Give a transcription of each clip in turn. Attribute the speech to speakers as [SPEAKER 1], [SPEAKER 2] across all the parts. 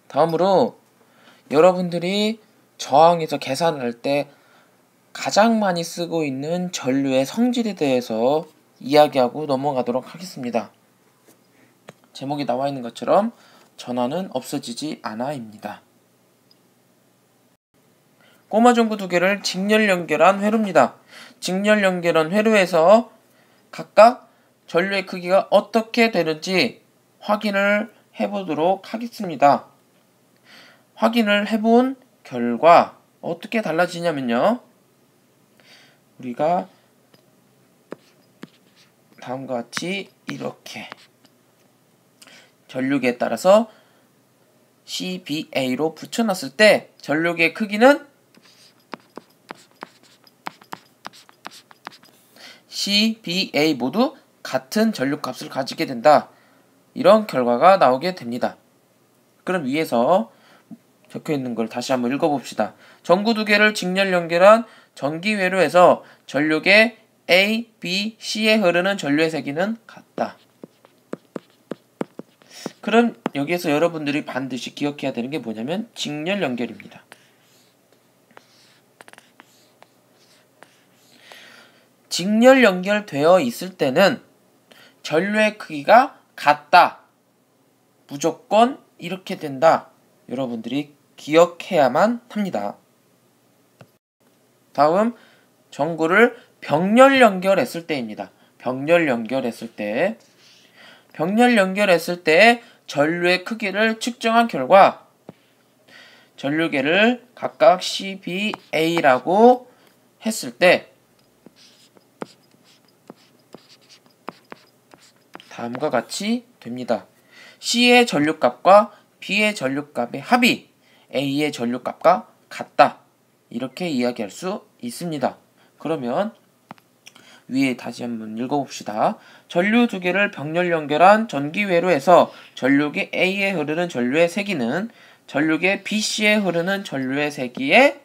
[SPEAKER 1] 다음으로 여러분들이 저항에서 계산할 때 가장 많이 쓰고 있는 전류의 성질에 대해서 이야기하고 넘어가도록 하겠습니다. 제목이 나와 있는 것처럼 전하는 없어지지 않아입니다. 꼬마 전구 두 개를 직렬 연결한 회로입니다. 직렬 연결한 회로에서 각각 전류의 크기가 어떻게 되는지 확인을 해보도록 하겠습니다. 확인을 해본 결과 어떻게 달라지냐면요. 우리가 다음과 같이 이렇게 전류계에 따라서 CBA로 붙여놨을 때 전류계의 크기는 CBA 모두 같은 전류값을 가지게 된다. 이런 결과가 나오게 됩니다. 그럼 위에서 적혀있는 걸 다시 한번 읽어봅시다. 전구 두 개를 직렬 연결한 전기회로에서 전류계 A, B, C에 흐르는 전류의 세기는 같다. 그럼 여기에서 여러분들이 반드시 기억해야 되는 게 뭐냐면 직렬 연결입니다. 직렬 연결되어 있을 때는 전류의 크기가 같다. 무조건 이렇게 된다. 여러분들이 기억해야만 합니다. 다음 전구를 병렬 연결했을 때입니다. 병렬 연결했을 때 전류의 크기를 측정한 결과 전류계를 각각 CBA라고 했을 때 다음과 같이 됩니다. C의 전류값과 B의 전류값의 합이 A의 전류값과 같다. 이렇게 이야기할 수 있습니다. 그러면 위에 다시 한번 읽어봅시다. 전류 두 개를 병렬 연결한 전기회로에서 전류계 A에 흐르는 전류의 세기는 전류계 BC에 흐르는 전류의 세기의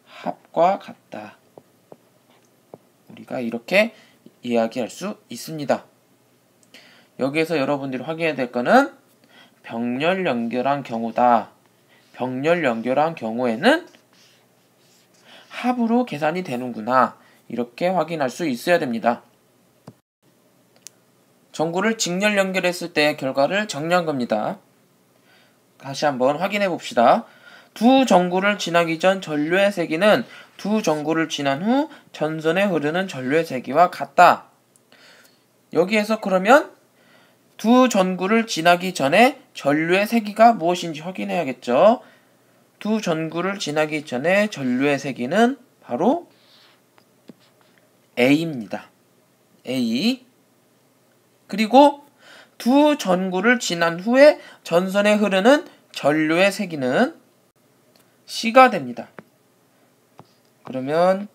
[SPEAKER 1] 합과 같다. 우리가 이렇게 이야기할 수 있습니다. 여기에서 여러분들이 확인해야 될 거는 병렬 연결한 경우다. 병렬 연결한 경우에는 합으로 계산이 되는구나. 이렇게 확인할 수 있어야 됩니다. 전구를 직렬 연결했을 때의 결과를 정리한 겁니다. 다시 한번 확인해 봅시다. 두 전구를 지나기 전 전류의 세기는 두 전구를 지난 후 전선에 흐르는 전류의 세기와 같다. 여기에서 그러면 두 전구를 지나기 전에 전류의 세기가 무엇인지 확인해야겠죠. 두 전구를 지나기 전에 전류의 세기는 바로 A입니다. A. 그리고 두 전구를 지난 후에 전선에 흐르는 전류의 세기는 C가 됩니다. 그러면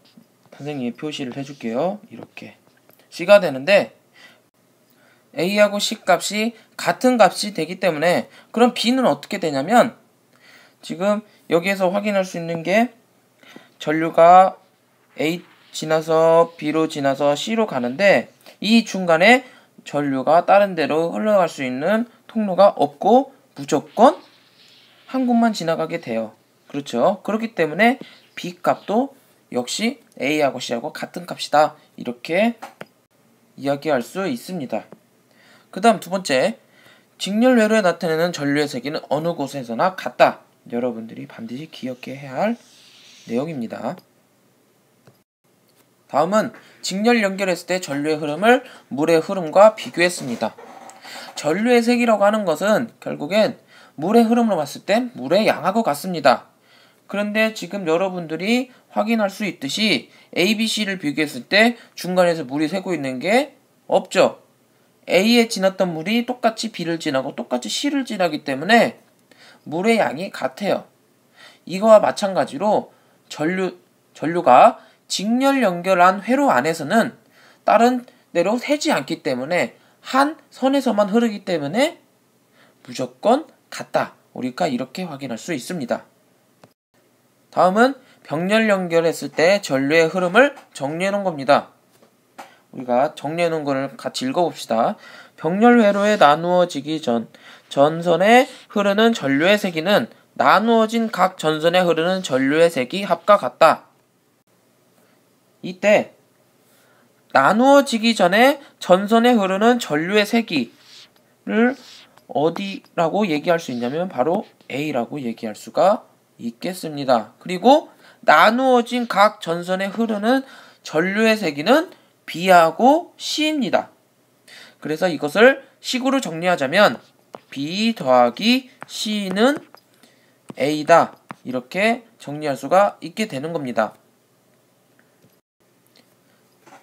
[SPEAKER 1] 선생님이 표시를 해줄게요. 이렇게 C가 되는데 A하고 C 값이 같은 값이 되기 때문에 그럼 B는 어떻게 되냐면 지금 여기에서 확인할 수 있는 게 전류가 A 지나서 B로 지나서 C로 가는데 이 중간에 전류가 다른 데로 흘러갈 수 있는 통로가 없고 무조건 한 곳만 지나가게 돼요. 그렇죠? 그렇기 때문에 B 값도 역시 A하고 C하고 같은 값이다. 이렇게 이야기할 수 있습니다. 그 다음 두 번째, 직렬 회로에 나타내는 전류의 세기는 어느 곳에서나 같다. 여러분들이 반드시 기억해야 할 내용입니다. 다음은 직렬 연결했을 때 전류의 흐름을 물의 흐름과 비교했습니다. 전류의 세기라고 하는 것은 결국엔 물의 흐름으로 봤을 때 물의 양하고 같습니다. 그런데 지금 여러분들이 확인할 수 있듯이 A, B, C를 비교했을 때 중간에서 물이 새고 있는 게 없죠. A에 지났던 물이 똑같이 B를 지나고 똑같이 C를 지나기 때문에 물의 양이 같아요. 이거와 마찬가지로 전류가 직렬 연결한 회로 안에서는 다른 데로 새지 않기 때문에 한 선에서만 흐르기 때문에 무조건 같다. 우리가 이렇게 확인할 수 있습니다. 다음은 병렬 연결했을 때 전류의 흐름을 정리해 놓은 겁니다. 우리가 정리해 놓은 거를 같이 읽어봅시다. 병렬회로에 나누어지기 전 전선에 흐르는 전류의 세기는 나누어진 각 전선에 흐르는 전류의 세기 합과 같다. 이때 나누어지기 전에 전선에 흐르는 전류의 세기를 어디라고 얘기할 수 있냐면 바로 A라고 얘기할 수가 있겠습니다. 그리고 나누어진 각 전선에 흐르는 전류의 세기는 B하고 C입니다. 그래서 이것을 식으로 정리하자면 B 더하기 C는 A다. 이렇게 정리할 수가 있게 되는 겁니다.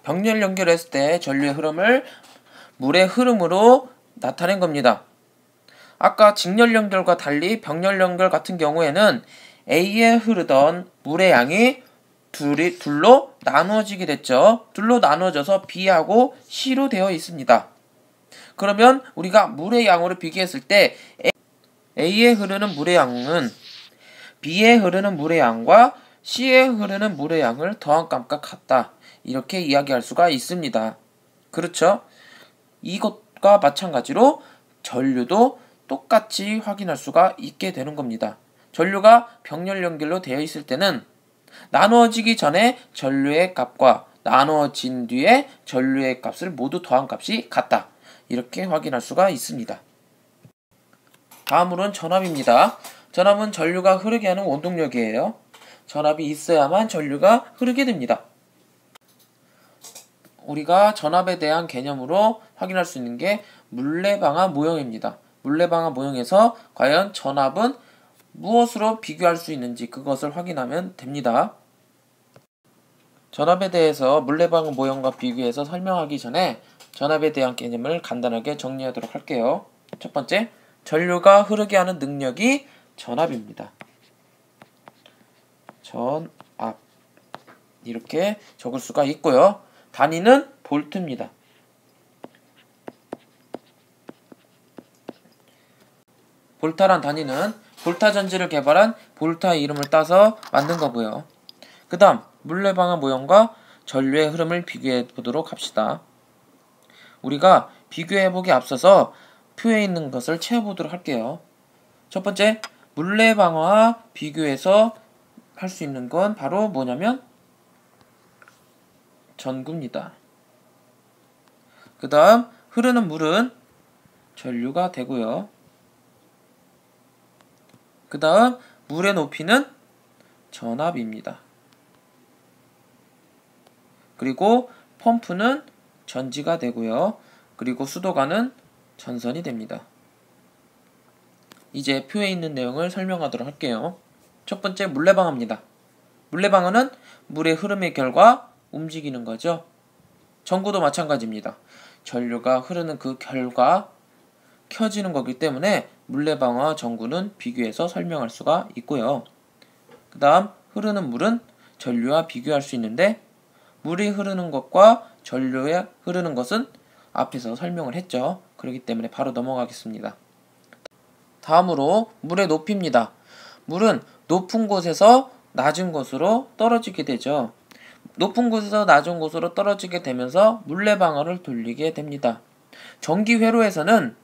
[SPEAKER 1] 병렬 연결했을 때 전류의 흐름을 물의 흐름으로 나타낸 겁니다. 아까 직렬 연결과 달리 병렬 연결 같은 경우에는 A에 흐르던 물의 양이 둘로 나누어지게 됐죠. 둘로 나누어져서 B하고 C로 되어 있습니다. 그러면 우리가 물의 양으로 비교했을 때 A에 흐르는 물의 양은 B에 흐르는 물의 양과 C에 흐르는 물의 양을 더한 값과 같다. 이렇게 이야기할 수가 있습니다. 그렇죠? 이것과 마찬가지로 전류도 똑같이 확인할 수가 있게 되는 겁니다. 전류가 병렬 연결로 되어 있을 때는 나누어지기 전에 전류의 값과 나누어진 뒤에 전류의 값을 모두 더한 값이 같다. 이렇게 확인할 수가 있습니다. 다음으로는 전압입니다. 전압은 전류가 흐르게 하는 원동력이에요. 전압이 있어야만 전류가 흐르게 됩니다. 우리가 전압에 대한 개념으로 확인할 수 있는 게 물레방아 모형입니다. 물레방아 모형에서 과연 전압은 무엇으로 비교할 수 있는지 그것을 확인하면 됩니다. 전압에 대해서 물레방아 모형과 비교해서 설명하기 전에 전압에 대한 개념을 간단하게 정리하도록 할게요. 첫 번째, 전류가 흐르게 하는 능력이 전압입니다. 전압 이렇게 적을 수가 있고요. 단위는 볼트입니다. 볼타란 단위는 볼타 전지를 개발한 볼타의 이름을 따서 만든 거고요. 그 다음 물레방아 모형과 전류의 흐름을 비교해 보도록 합시다. 우리가 비교해보기 앞서서 표에 있는 것을 채워보도록 할게요. 첫 번째, 물레방아와 비교해서 할 수 있는 건 바로 뭐냐면 전구입니다. 그 다음 흐르는 물은 전류가 되고요. 그 다음 물의 높이는 전압입니다. 그리고 펌프는 전지가 되고요. 그리고 수도관은 전선이 됩니다. 이제 표에 있는 내용을 설명하도록 할게요. 첫 번째 물레방아입니다. 물레방아는 물의 흐름의 결과 움직이는 거죠. 전구도 마찬가지입니다. 전류가 흐르는 그 결과 켜지는 거기 때문에 물레방아와 전구는 비교해서 설명할 수가 있고요. 그 다음 흐르는 물은 전류와 비교할 수 있는데 물이 흐르는 것과 전류에 흐르는 것은 앞에서 설명을 했죠. 그렇기 때문에 바로 넘어가겠습니다. 다음으로 물의 높이입니다. 물은 높은 곳에서 낮은 곳으로 떨어지게 되죠. 높은 곳에서 낮은 곳으로 떨어지게 되면서 물레방아를 돌리게 됩니다. 전기 회로에서는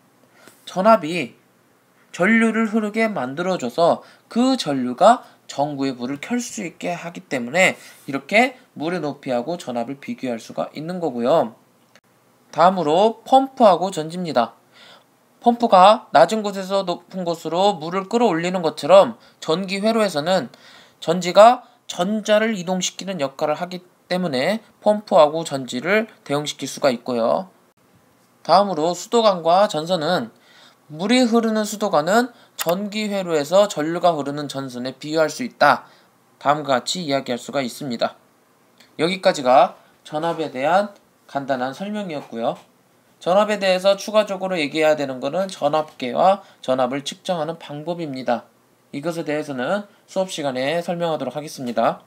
[SPEAKER 1] 전압이 전류를 흐르게 만들어줘서 그 전류가 전구의 불을 켤 수 있게 하기 때문에 이렇게 물의 높이하고 전압을 비교할 수가 있는 거고요. 다음으로 펌프하고 전지입니다. 펌프가 낮은 곳에서 높은 곳으로 물을 끌어올리는 것처럼 전기 회로에서는 전지가 전자를 이동시키는 역할을 하기 때문에 펌프하고 전지를 대응시킬 수가 있고요. 다음으로 수도관과 전선은 물이 흐르는 수도관은 전기 회로에서 전류가 흐르는 전선에 비유할 수 있다. 다음과 같이 이야기할 수가 있습니다. 여기까지가 전압에 대한 간단한 설명이었고요. 전압에 대해서 추가적으로 얘기해야 되는 것은 전압계와 전압을 측정하는 방법입니다. 이것에 대해서는 수업 시간에 설명하도록 하겠습니다.